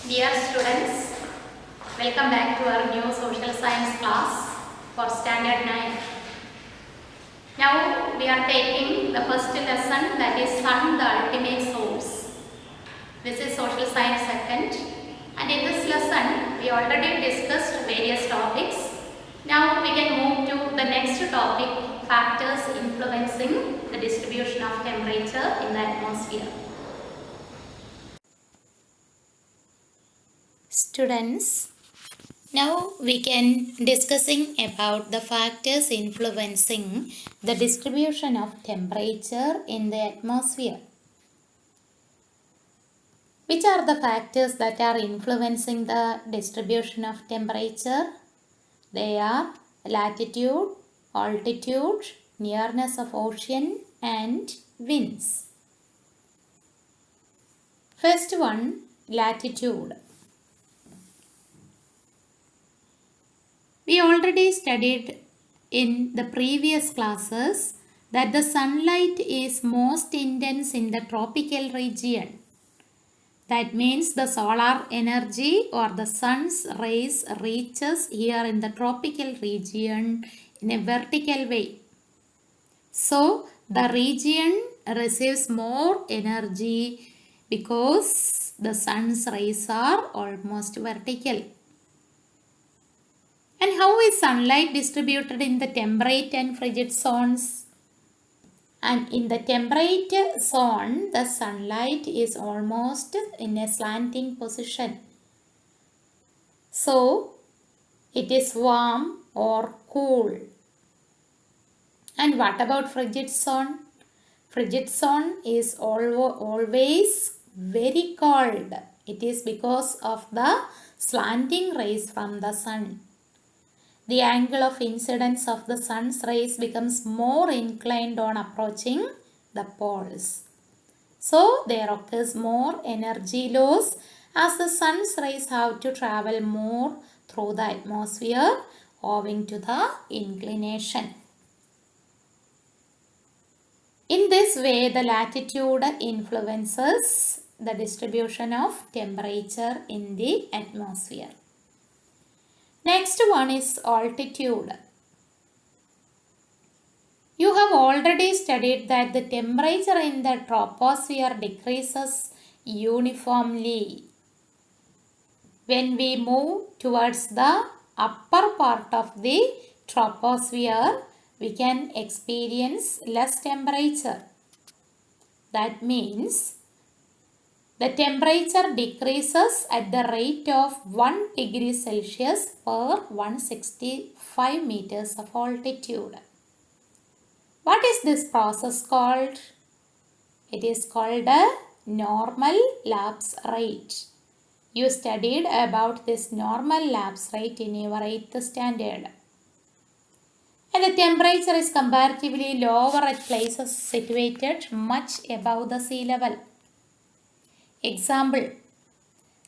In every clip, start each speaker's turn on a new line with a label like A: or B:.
A: Dear students, welcome back to our new social science class for standard 9. Now we are taking the first lesson, that is Sun, the ultimate source. This is social science second, and in this lesson we already discussed various topics. Now we can move to the next topic, factors influencing the distribution of temperature in the atmosphere. Students, now we can discussing about the factors influencing the distribution of temperature in the atmosphere. Which are the factors that are influencing the distribution of temperature? They are latitude, altitude, nearness of ocean and winds. First one, latitude. We already studied in the previous classes that the sunlight is most intense in the tropical region. That means the solar energy or the sun's rays reaches here in the tropical region in a vertical way. So the region receives more energy because the sun's rays are almost vertical. And how is sunlight distributed in the temperate and frigid zones? And in the temperate zone, the sunlight is almost in a slanting position. So, it is warm or cool. And what about frigid zone? Frigid zone is always very cold. It is because of the slanting rays from the sun. The angle of incidence of the sun's rays becomes more inclined on approaching the poles. So, there occurs more energy loss as the sun's rays have to travel more through the atmosphere owing to the inclination. In this way, the latitude influences the distribution of temperature in the atmosphere. Next one is altitude. You have already studied that the temperature in the troposphere decreases uniformly. When we move towards the upper part of the troposphere, we can experience less temperature. That means the temperature decreases at the rate of 1 degree Celsius per 165 meters of altitude. What is this process called? It is called a normal lapse rate. You studied about this normal lapse rate in your 8th standard. And the temperature is comparatively lower at places situated much above the sea level. Example,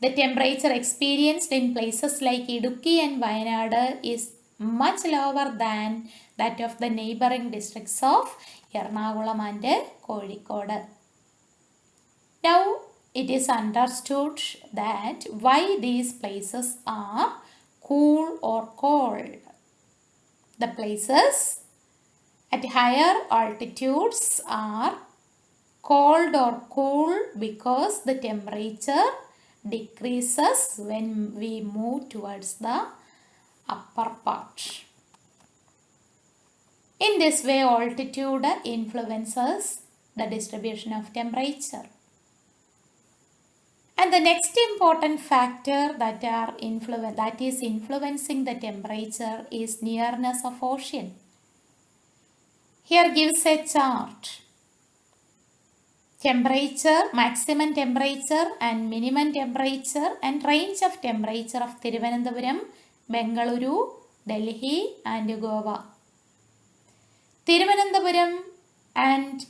A: the temperature experienced in places like Idukki and Wayanad is much lower than that of the neighboring districts of Ernakulam and Kozhikode. Now, it is understood that why these places are cool or cold. The places at higher altitudes are cold or cool because the temperature decreases when we move towards the upper part. In this way, altitude influences the distribution of temperature. And the next important factor that is influencing the temperature is nearness of ocean. Here gives a chart. Temperature, maximum temperature and minimum temperature and range of temperature of Thiruvananthapuram, Bengaluru, Delhi and Goa. Thiruvananthapuram and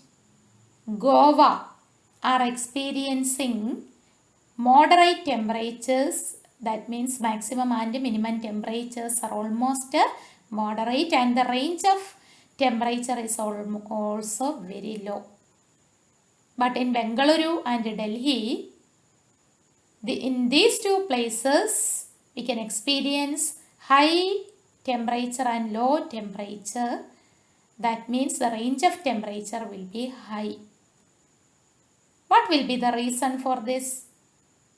A: Goa are experiencing moderate temperatures. That means maximum and minimum temperatures are almost moderate and the range of temperature is also very low. But in Bengaluru and Delhi, In these two places, we can experience high temperature and low temperature. That means the range of temperature will be high. What will be the reason for this?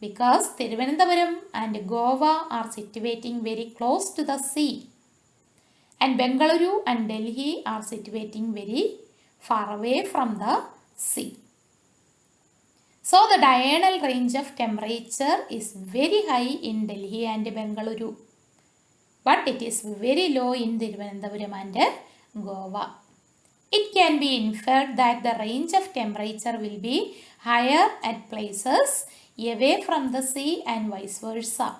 A: Because Thiruvananthapuram and Goa are situating very close to the sea, and Bengaluru and Delhi are situating very far away from the sea. So the diurnal range of temperature is very high in Delhi and Bengaluru, but it is very low in Thiruvananthapuram and Goa. It can be inferred that the range of temperature will be higher at places away from the sea and vice versa.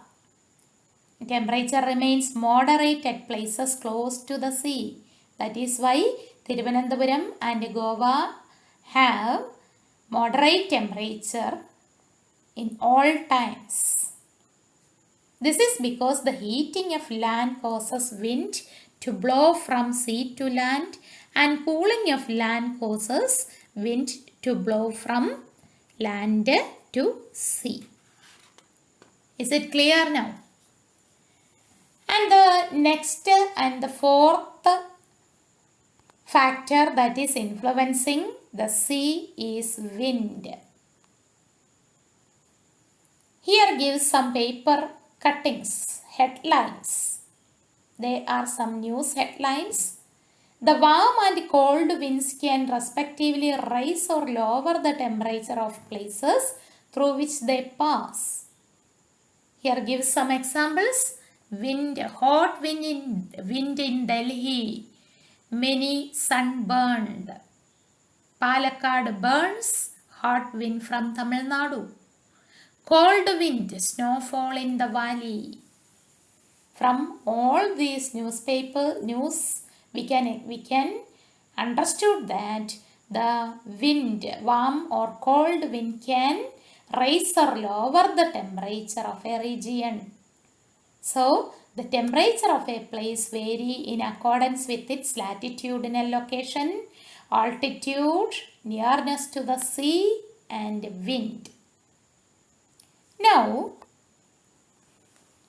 A: Temperature remains moderate at places close to the sea. That is why Thiruvananthapuram and Goa have moderate temperature in all times. This is because the heating of land causes wind to blow from sea to land, and cooling of land causes wind to blow from land to sea. Is it clear now? And the next and the fourth factor that is influencing the sea is wind. Here gives some paper cuttings, headlines. There are some news headlines. The warm and cold winds can respectively raise or lower the temperature of places through which they pass. Here gives some examples. Hot wind in Delhi, many sunburned. Palakkad burns, hot wind from Tamil Nadu. Cold wind, snowfall in the valley. From all these news, we can understood that the wind, warm or cold wind, can raise or lower the temperature of a region. So, the temperature of a place vary in accordance with its latitudinal location, altitude, nearness to the sea, and wind. Now,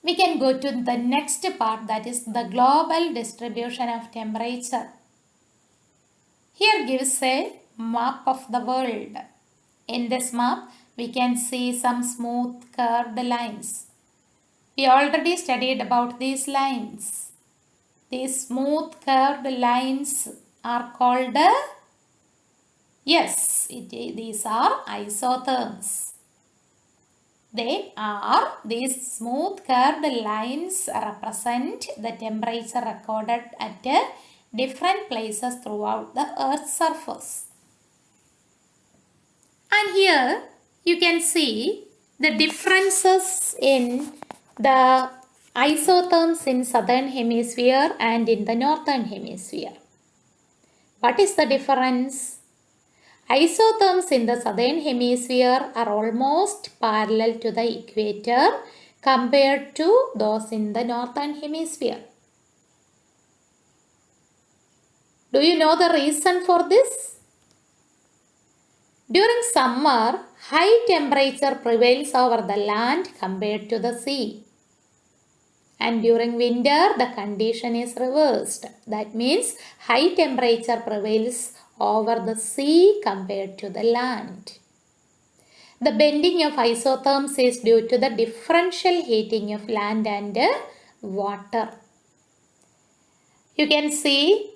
A: we can go to the next part, that is the global distribution of temperature. Here gives a map of the world. In this map, we can see some smooth curved lines. We already studied about these lines. These smooth curved lines are called, these are isotherms. These smooth curved lines represent the temperature recorded at different places throughout the Earth's surface. And here you can see the differences in the isotherms in southern hemisphere and in the northern hemisphere. What is the difference? Isotherms in the southern hemisphere are almost parallel to the equator compared to those in the northern hemisphere. Do you know the reason for this? During summer, high temperature prevails over the land compared to the sea. And during winter, the condition is reversed. That means high temperature prevails over the sea compared to the land. The bending of isotherms is due to the differential heating of land and water. You can see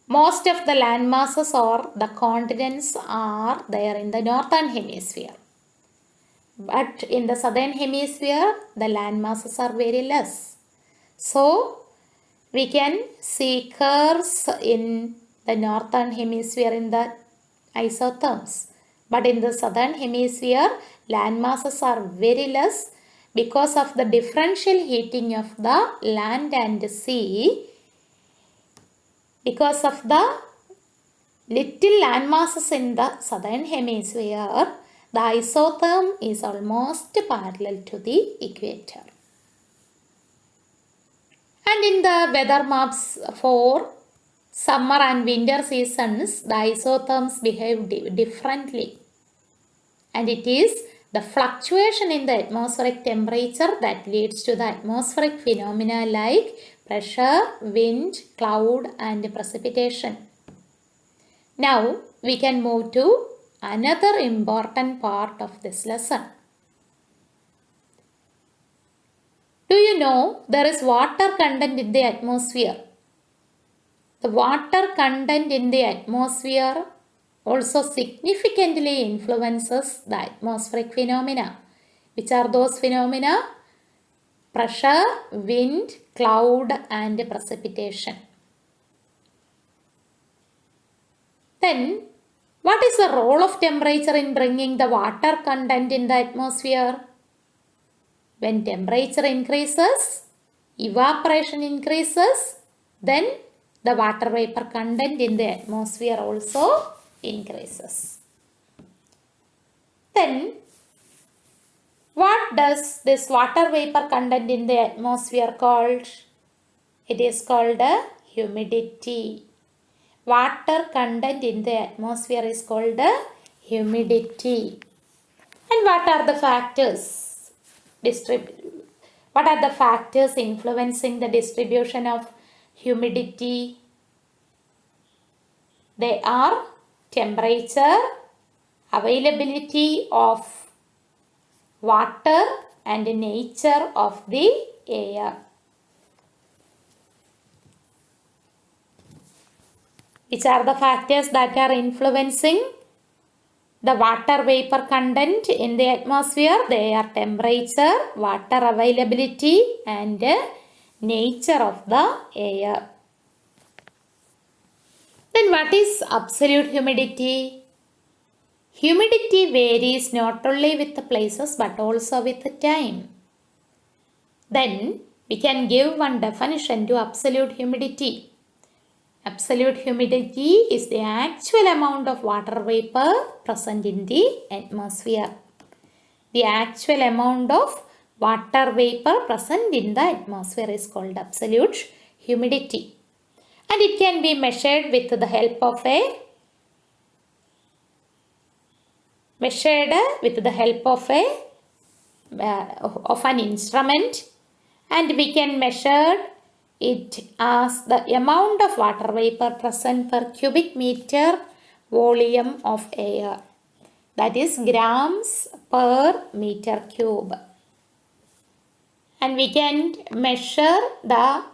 A: most of the land masses or the continents are there in the northern hemisphere. But in the southern hemisphere, the land masses are very less. So, we can see curves in the northern hemisphere in the isotherms. But in the southern hemisphere, land masses are very less because of the differential heating of the land and sea. Because of the little land masses in the southern hemisphere, the isotherm is almost parallel to the equator. And in the weather maps for summer and winter seasons, the isotherms behave differently. And it is the fluctuation in the atmospheric temperature that leads to the atmospheric phenomena like pressure, wind, cloud and precipitation. Now we can move to another important part of this lesson. Do you know there is water content in the atmosphere? The water content in the atmosphere also significantly influences the atmospheric phenomena. Which are those phenomena? Pressure, wind, cloud and precipitation. Then, what is the role of temperature in bringing the water content in the atmosphere? When temperature increases, evaporation increases, then the water vapor content in the atmosphere also increases. Then, what does this water vapor content in the atmosphere called? It is called humidity. Water content in the atmosphere is called humidity. And what are the factors? What are the factors influencing the distribution of humidity? They are temperature, availability of water and nature of the air. Which are the factors that are influencing the water vapor content in the atmosphere? They are temperature, water availability and nature of the air. Then what is absolute humidity? Humidity varies not only with the places but also with the time. Then we can give one definition to absolute humidity. Absolute humidity is the actual amount of water vapor present in the atmosphere. The actual amount of water vapor present in the atmosphere is called absolute humidity. And it can be measured with the help of an instrument, and we can measure it as the amount of water vapor present per cubic meter volume of air. That is grams per meter cube. And we can measure the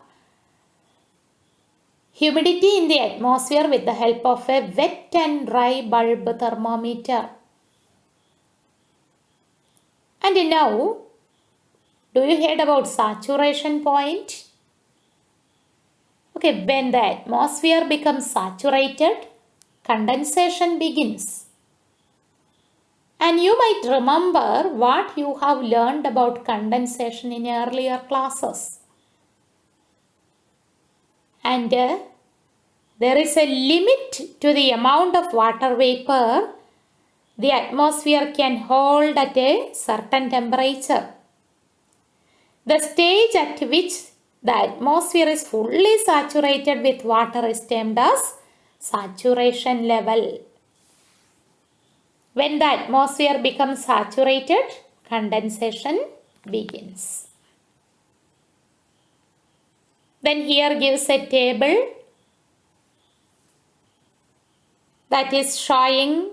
A: humidity in the atmosphere with the help of a wet and dry bulb thermometer. And now, do you heard about saturation point? Okay, when the atmosphere becomes saturated, condensation begins. And you might remember what you have learned about condensation in earlier classes. And there is a limit to the amount of water vapor the atmosphere can hold at a certain temperature. The stage at which the atmosphere is fully saturated with water is termed as saturation level. When the atmosphere becomes saturated, condensation begins. Then here gives a table that is showing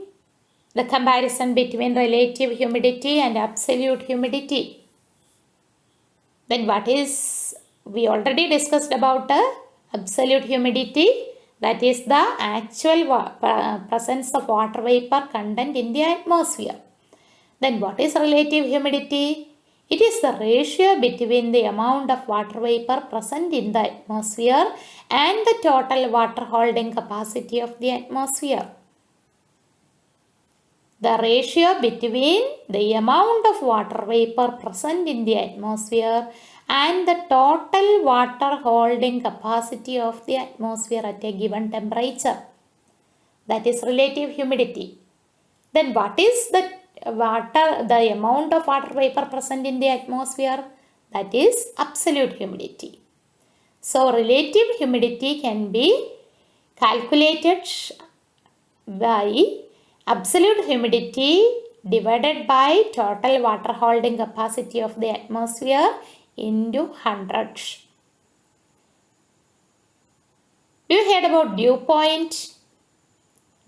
A: the comparison between relative humidity and absolute humidity. Then we already discussed about absolute humidity, that is the actual presence of water vapor content in the atmosphere. Then what is relative humidity? It is the ratio between the amount of water vapor present in the atmosphere and the total water holding capacity of the atmosphere. The ratio between the amount of water vapor present in the atmosphere and the total water holding capacity of the atmosphere at a given temperature. That is relative humidity. Then what is the amount of water vapor present in the atmosphere? That is absolute humidity. So relative humidity can be calculated by absolute humidity divided by total water holding capacity of the atmosphere into 100. Do you heard about dew point?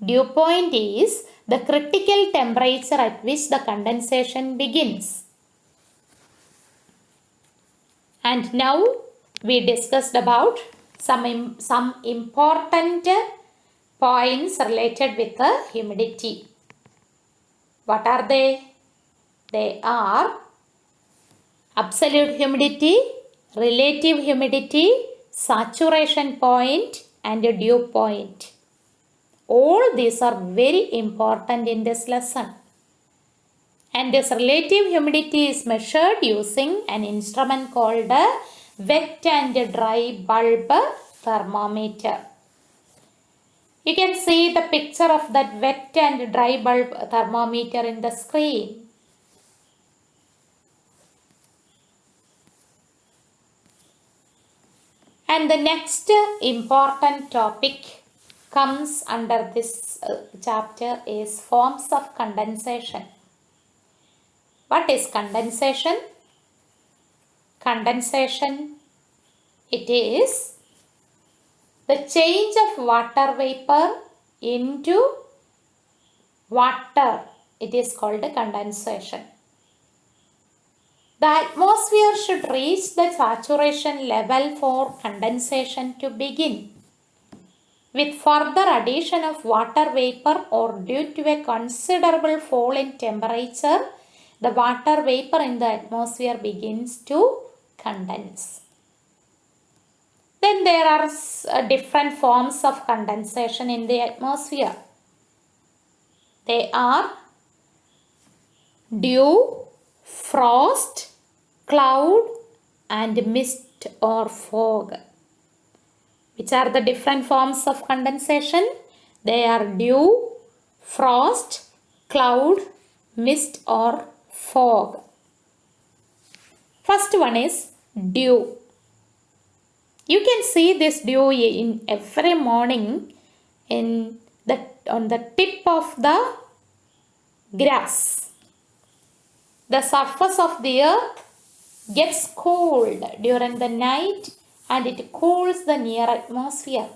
A: Dew point is the critical temperature at which the condensation begins. And now we discussed about some important points related with the humidity. What are they? They are absolute humidity, relative humidity, saturation point and dew point. All these are very important in this lesson. And this relative humidity is measured using an instrument called a wet and dry bulb thermometer. You can see the picture of that wet and dry bulb thermometer in the screen. And the next important topic comes under this chapter is forms of condensation. What is condensation? Condensation, it is the change of water vapor into water. It is called condensation. The atmosphere should reach the saturation level for condensation to begin. With further addition of water vapor or due to a considerable fall in temperature, the water vapor in the atmosphere begins to condense. Then there are different forms of condensation in the atmosphere. They are dew, frost, cloud and mist or fog. Which are the different forms of condensation? They are dew, frost, cloud, mist or fog. First one is dew. You can see this dew in every morning on the tip of the grass. The surface of the earth gets cooled during the night and it cools the near atmosphere.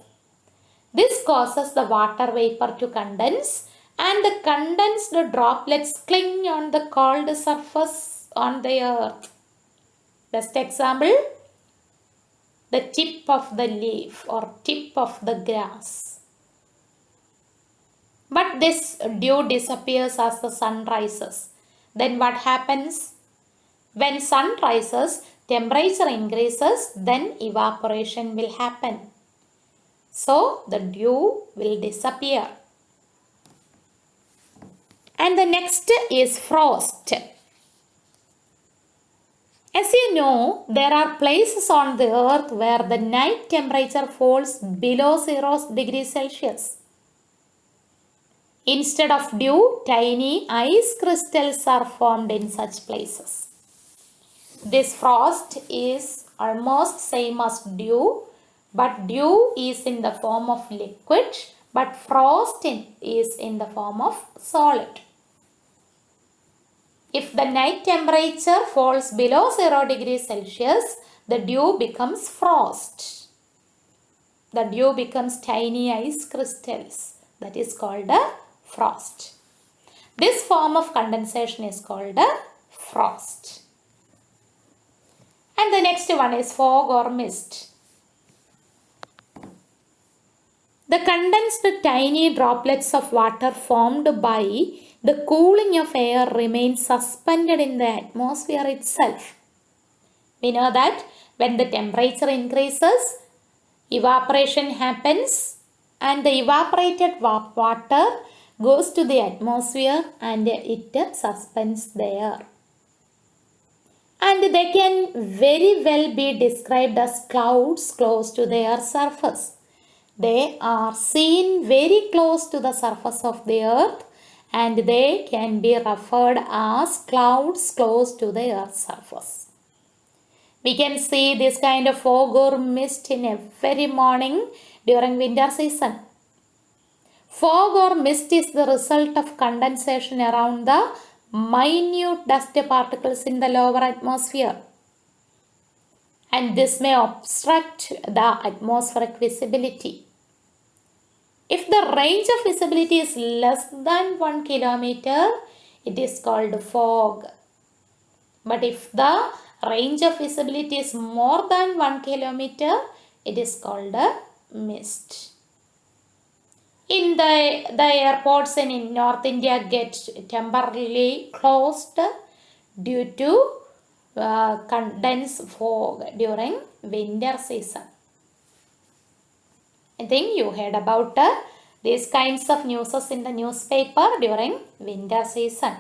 A: This causes the water vapor to condense and the condensed droplets cling on the cold surface on the earth. Best example, the tip of the leaf or tip of the grass. But this dew disappears as the sun rises. Then what happens? When sun rises, temperature increases, then evaporation will happen. So the dew will disappear. And the next is frost. As you know, there are places on the earth where the night temperature falls below 0 degrees Celsius. Instead of dew, tiny ice crystals are formed in such places. This frost is almost same as dew, but dew is in the form of liquid, but frost is in the form of solid. If the night temperature falls below 0 degrees Celsius, the dew becomes frost. The dew becomes tiny ice crystals. That is called a frost. This form of condensation is called a frost. And the next one is fog or mist. The condensed tiny droplets of water formed by the cooling of air remain suspended in the atmosphere itself. We know that when the temperature increases, evaporation happens and the evaporated water goes to the atmosphere and it suspends there. And they can very well be described as clouds close to their surface. They are seen very close to the surface of the earth and they can be referred as clouds close to the earth's surface. We can see this kind of fog or mist in every morning during winter season. Fog or mist is the result of condensation around the minute dust particles in the lower atmosphere, and this may obstruct the atmospheric visibility. If the range of visibility is less than 1 kilometer, it is called fog. But if the range of visibility is more than 1 kilometer, it is called a mist. In the airports in North India get temporarily closed due to condensed fog during winter season. I think you heard about these kinds of news in the newspaper during winter season.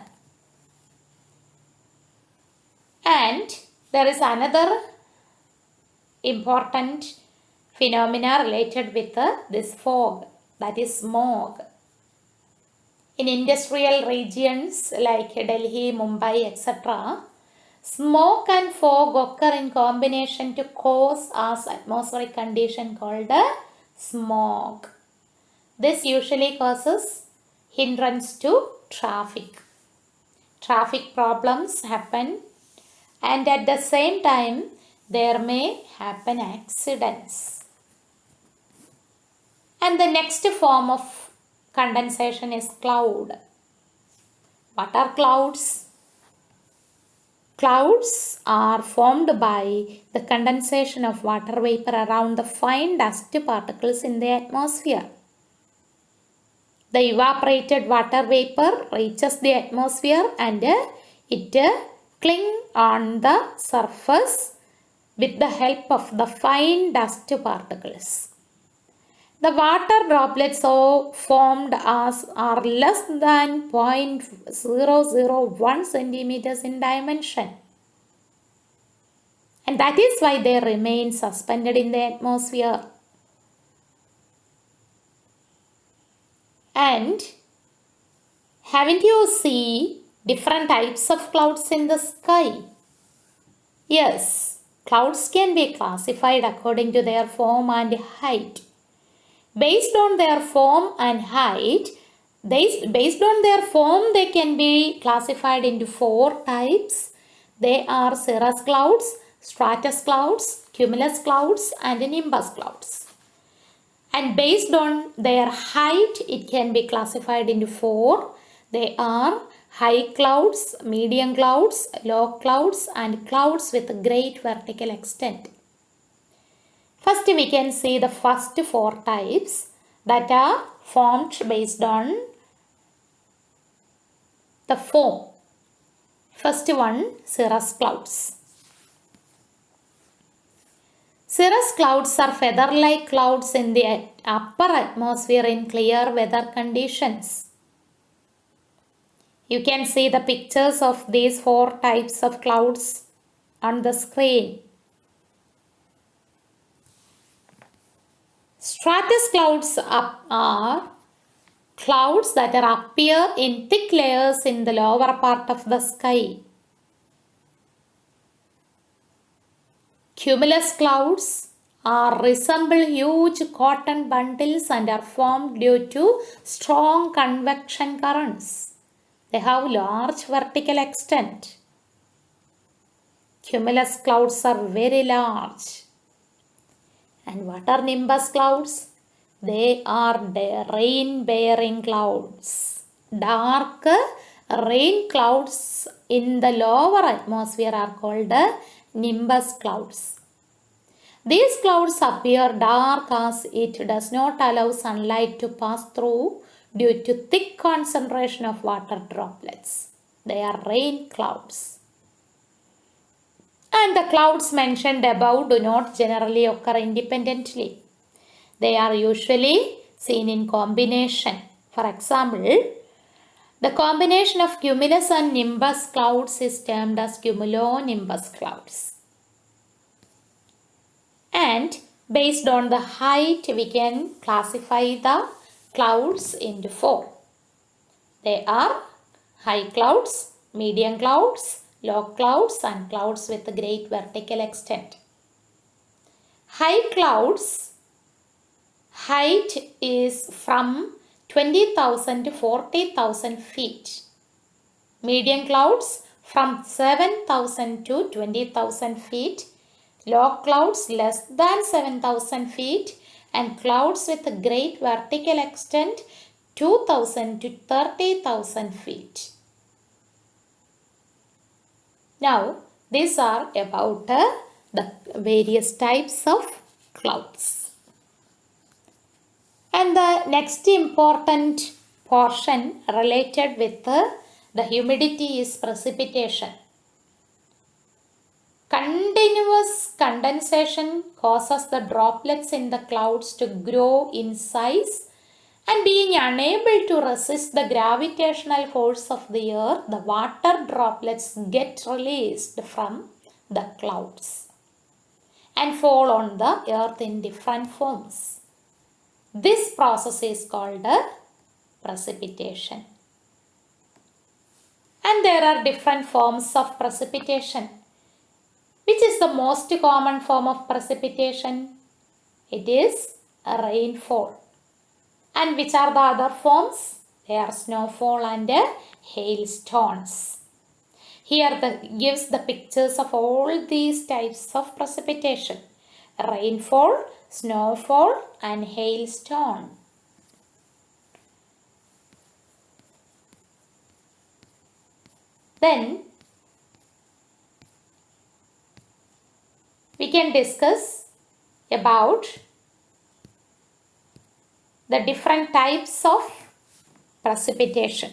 A: And there is another important phenomena related with this fog, that is smog. In industrial regions like Delhi, Mumbai, etc., smoke and fog occur in combination to cause as atmospheric condition called smog. This usually causes hindrance to traffic. Traffic problems happen, and at the same time there may happen accidents. And the next form of condensation is cloud. What are clouds? Clouds are formed by the condensation of water vapor around the fine dust particles in the atmosphere. The evaporated water vapor reaches the atmosphere and it clings on the surface with the help of the fine dust particles. The water droplets formed are less than 0.001 centimeters in dimension. And that is why they remain suspended in the atmosphere. And haven't you seen different types of clouds in the sky? Yes, clouds can be classified according to their form and height. Based on their form and height, they can be classified into 4 types. They are cirrus clouds, stratus clouds, cumulus clouds, and nimbus clouds. And based on their height, it can be classified into 4. They are high clouds, medium clouds, low clouds, and clouds with great vertical extent. First, we can see the first 4 types that are formed based on the form. First one, cirrus clouds. Cirrus clouds are feather-like clouds in the upper atmosphere in clear weather conditions. You can see the pictures of these 4 types of clouds on the screen. Stratus clouds are clouds that appear in thick layers in the lower part of the sky. Cumulus clouds resemble huge cotton bundles and are formed due to strong convection currents. They have large vertical extent. Cumulus clouds are very large. And what are nimbus clouds? They are rain-bearing clouds. Dark rain clouds in the lower atmosphere are called nimbus clouds. These clouds appear dark as it does not allow sunlight to pass through due to thick concentration of water droplets. They are rain clouds. And the clouds mentioned above do not generally occur independently. They are usually seen in combination. For example, the combination of cumulus and nimbus clouds is termed as cumulonimbus clouds. And based on the height, we can classify the clouds into 4. They are high clouds, medium clouds, low clouds, and clouds with a great vertical extent. High clouds height is from 20,000 to 40,000 feet. medium clouds from 7,000 to 20,000 feet, low clouds less than 7,000 feet, and clouds with a great vertical extent 2,000 to 30,000 feet. Now, these are about the various types of clouds. And the next important portion related with the humidity is precipitation. Continuous condensation causes the droplets in the clouds to grow in size, and being unable to resist the gravitational force of the earth, the water droplets get released from the clouds and fall on the earth in different forms. This process is called precipitation. And there are different forms of precipitation. Which is the most common form of precipitation? It is rainfall. And which are the other forms? They are snowfall and hailstones. Here gives the pictures of all these types of precipitation. Rainfall, snowfall and hailstone. Then we can discuss about the different types of precipitation.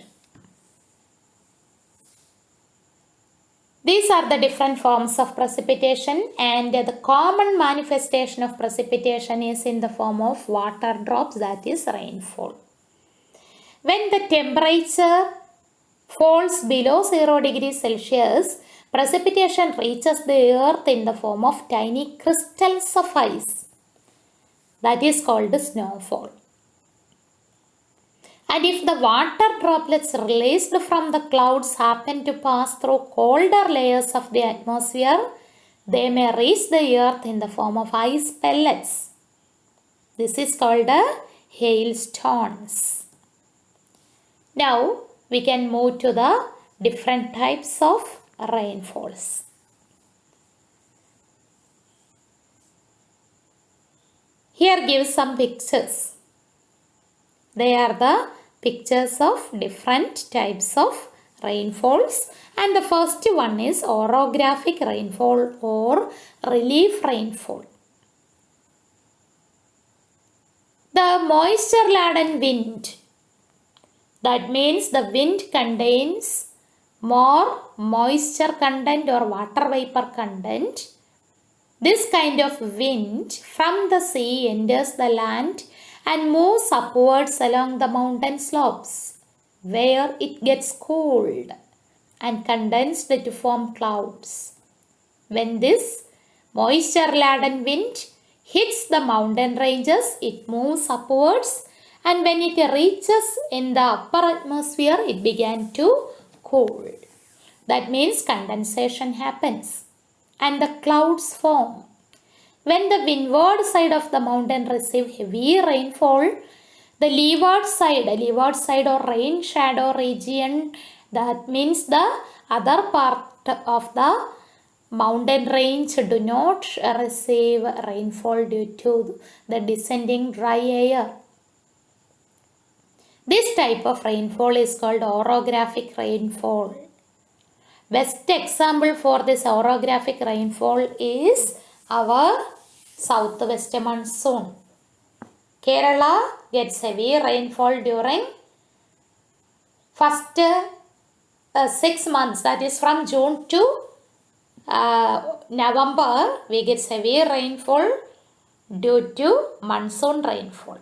A: These are the different forms of precipitation, and the common manifestation of precipitation is in the form of water drops, that is rainfall. When the temperature falls below 0 degrees Celsius, precipitation reaches the earth in the form of tiny crystals of ice. That is called snowfall. And if the water droplets released from the clouds happen to pass through colder layers of the atmosphere, they may reach the earth in the form of ice pellets. This is called hailstones. Now we can move to the different types of rainfalls. Here gives some pictures. They are the pictures of different types of rainfalls, and the first one is orographic rainfall or relief rainfall. The moisture-laden wind, that means the wind contains more moisture content or water vapor content. This kind of wind from the sea enters the land and moves upwards along the mountain slopes, where it gets cooled and condensed to form clouds. When this moisture-laden wind hits the mountain ranges, it moves upwards, and when it reaches in the upper atmosphere, it began to cool. That means condensation happens and the clouds form. When the windward side of the mountain receives heavy rainfall, the leeward side or rain shadow region, that means the other part of the mountain range do not receive rainfall due to the descending dry air. This type of rainfall is called orographic rainfall. Best example for this orographic rainfall is our southwest monsoon. Kerala gets heavy rainfall during first 6 months, that is from June to November. We get heavy rainfall due to monsoon rainfall.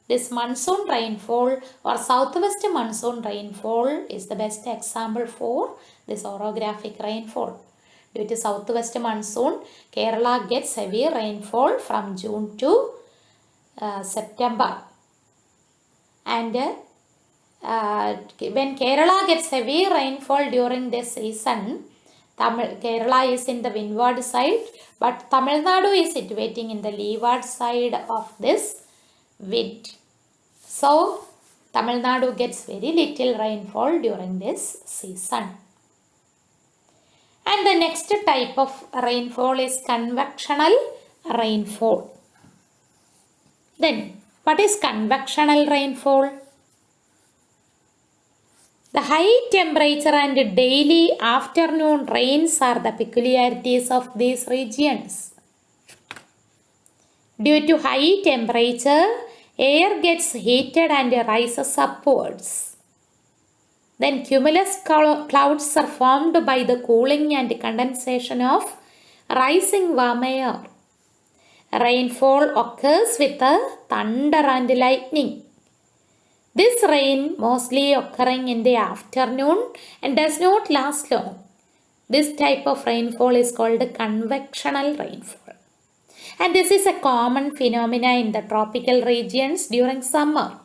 A: This monsoon rainfall or southwest monsoon rainfall is the best example for this orographic rainfall. Due to southwest monsoon, Kerala gets heavy rainfall from June to September. And when Kerala gets heavy rainfall during this season, Kerala is in the windward side, but Tamil Nadu is situating in the leeward side of this wind. So, Tamil Nadu gets very little rainfall during this season. And the next type of rainfall is convectional rainfall. Then, what is convectional rainfall? The high temperature and daily afternoon rains are the peculiarities of these regions. Due to high temperature, air gets heated and rises upwards. Then cumulus clouds are formed by the cooling and condensation of rising warm air. Rainfall occurs with thunder and lightning. This rain mostly occurring in the afternoon and does not last long. This type of rainfall is called convectional rainfall. And this is a common phenomenon in the tropical regions during summer.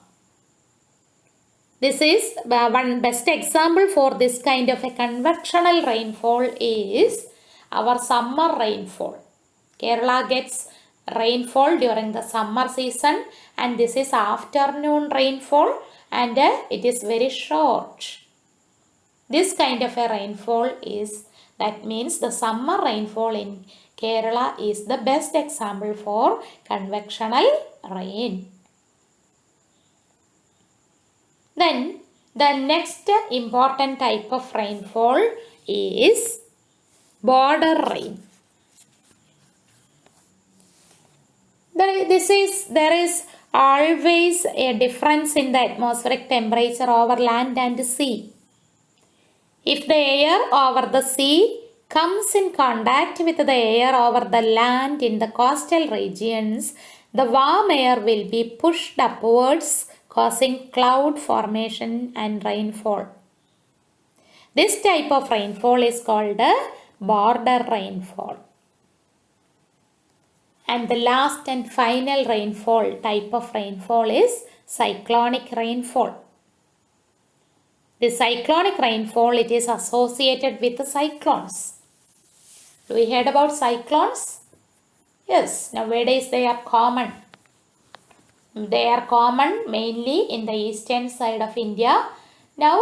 A: This is one best example for this kind of a convectional rainfall is our summer rainfall. Kerala gets rainfall during the summer season, and this is afternoon rainfall, and it is very short. This kind of a rainfall that means the summer rainfall in Kerala is the best example for convectional rain. Then the next important type of rainfall is border rain. There is always a difference in the atmospheric temperature over land and sea. If the air over the sea comes in contact with the air over the land in the coastal regions, the warm air will be pushed upwards, causing cloud formation and rainfall. This type of rainfall is called a border rainfall. And the last and final rainfall type of rainfall is cyclonic rainfall. The cyclonic rainfall, it is associated with the cyclones. Do we heard about cyclones? Yes, nowadays they are common. They are common mainly in the eastern side of India. Now,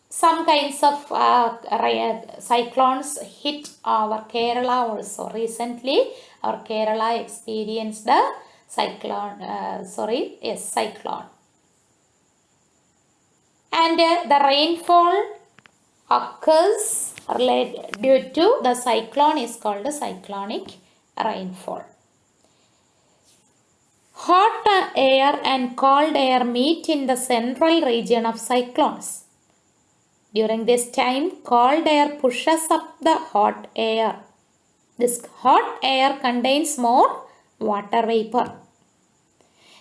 A: some kinds of cyclones hit our Kerala also. Recently, our Kerala experienced the cyclone. And the rainfall occurs due to the cyclone is called cyclonic rainfall. Hot air and cold air meet in the central region of cyclones. During this time, cold air pushes up the hot air. This hot air contains more water vapor.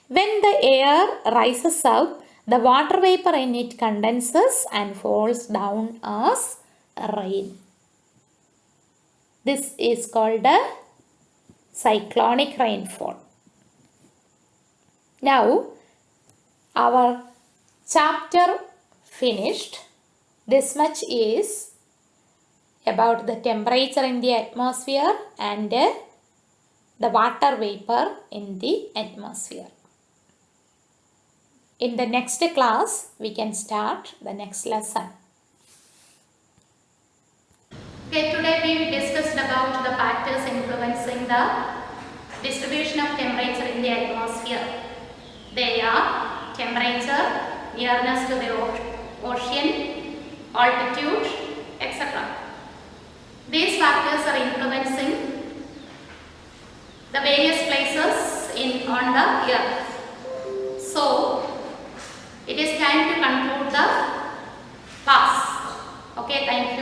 A: When the air rises up, the water vapor in it condenses and falls down as rain. This is called a cyclonic rainfall. Now, our chapter finished. This much is about the temperature in the atmosphere and the water vapor in the atmosphere. In the next class, we can start the next lesson. Okay, today we discussed about the factors influencing the distribution of temperature in the atmosphere. They are temperature, nearness to the ocean, altitude, etc. These factors are influencing the various places on the earth. So, it is time to conclude the class. Okay, thank you.